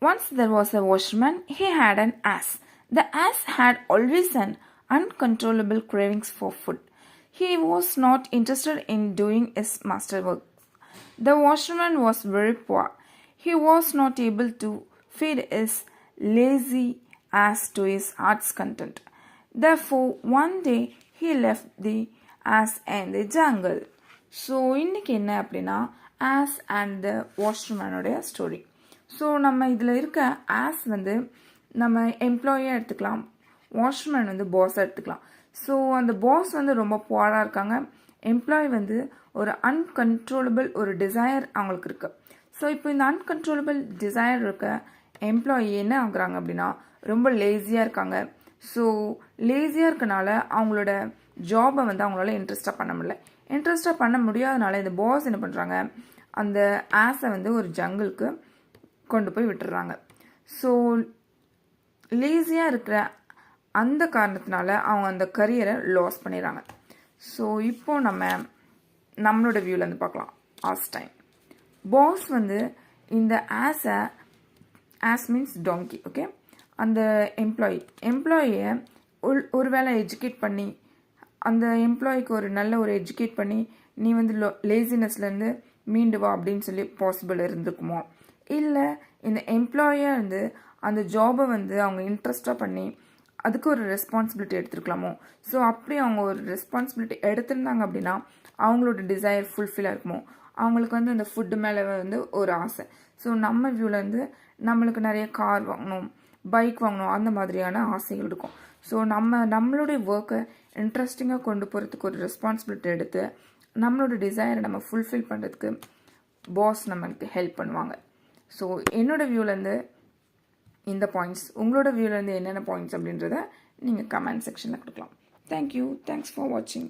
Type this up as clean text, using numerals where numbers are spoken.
Once there was a washerman, he had an ass. The ass had always an uncontrollable cravings for food. He was not interested in doing his masterwork. The washerman was very poor. He was not able to feed his lazy ass to his heart's content. Therefore, one day he left the ass in the jungle. So இன்றைக்கி என்ன அப்படின்னா ass and the வாஷ்மேனுடைய story. So நம்ம இதில் இருக்க as வந்து நம்ம எம்ப்ளாயியாக எடுத்துக்கலாம், வாஷ்மேன் வந்து பாஸாக எடுத்துக்கலாம். ஸோ அந்த பாஸ் வந்து ரொம்ப புவராக இருக்காங்க, எம்ப்ளாயி வந்து ஒரு அன்கன்ட்ரோலபிள் ஒரு டிசையர் அவங்களுக்கு இருக்குது. ஸோ இப்போ இந்த அன்கன்ட்ரோலபிள் டிசையர் இருக்க எம்ப்ளாயி என்ன ஆகுறாங்க அப்படின்னா ரொம்ப லேசியாக இருக்காங்க. ஸோ லேசியாக இருக்கனால அவங்களோட ஜாபை வந்து அவங்களால இன்ட்ரெஸ்டாக பண்ண முடியல. இன்ட்ரெஸ்டாக பண்ண முடியாதனால இந்த பாஸ் என்ன பண்ணுறாங்க, அந்த ஆஸை வந்து ஒரு ஜங்கிளுக்கு கொண்டு போய் விட்டுறாங்க. ஸோ லேசியாக இருக்கிற அந்த காரணத்தினால அவங்க அந்த கரியரை லாஸ் பண்ணிடுறாங்க. ஸோ இப்போ நம்மளோட வியூவிலேருந்து பார்க்கலாம். ஆஸ் டைம் பாஸ் வந்து இந்த ஆஸ் மீன்ஸ் டாங்கி, ஓகே, அந்த எம்ப்ளாயியை ஒரு வேளை எஜுகேட் பண்ணி அந்த எம்ப்ளாயிக்கு ஒரு நல்ல ஒரு எஜுகேட் பண்ணி நீ வந்து லேசினஸ்லேருந்து மீண்டு வா அப்படின்னு சொல்லி பாசிபிள் இருந்துக்குமோ, இல்லை இந்த எம்ப்ளாயாக இருந்து அந்த ஜாபை வந்து அவங்க இன்ட்ரெஸ்டாக பண்ணி அதுக்கு ஒரு ரெஸ்பான்சிபிலிட்டி எடுத்துருக்கலாமோ. ஸோ அப்படி அவங்க ஒரு ரெஸ்பான்சிபிலிட்டி எடுத்திருந்தாங்க அப்படின்னா அவங்களோட டிசையர் ஃபுல்ஃபில்லாக இருக்குமோ. அவங்களுக்கு வந்து அந்த ஃபுட்டு மேலே வந்து ஒரு ஆசை. ஸோ நம்ம வியூவிலேருந்து நம்மளுக்கு நிறைய கார் வாங்கணும், பைக் வாங்கணும், அந்த மாதிரியான ஆசைகள் இருக்கும். ஸோ நம்மளுடைய ஒர்க்கை இன்ட்ரெஸ்டிங்காக கொண்டு போகிறதுக்கு ஒரு ரெஸ்பான்சிபிலிட்டி எடுத்து நம்மளோட டிசைரை நம்ம ஃபுல்ஃபில் பண்ணுறதுக்கு பாஸ் நம்மளுக்கு ஹெல்ப் பண்ணுவாங்க. ஸோ என்னோடய வியூவிலேருந்து இந்த பாயிண்ட்ஸ், உங்களோட வியூவிலேருந்து என்னென்ன பாயிண்ட்ஸ் அப்படின்றத நீங்கள் கமெண்ட் செக்ஷனில் கொடுக்கலாம். தேங்க்யூ, தேங்க்ஸ் ஃபார் வாட்சிங்.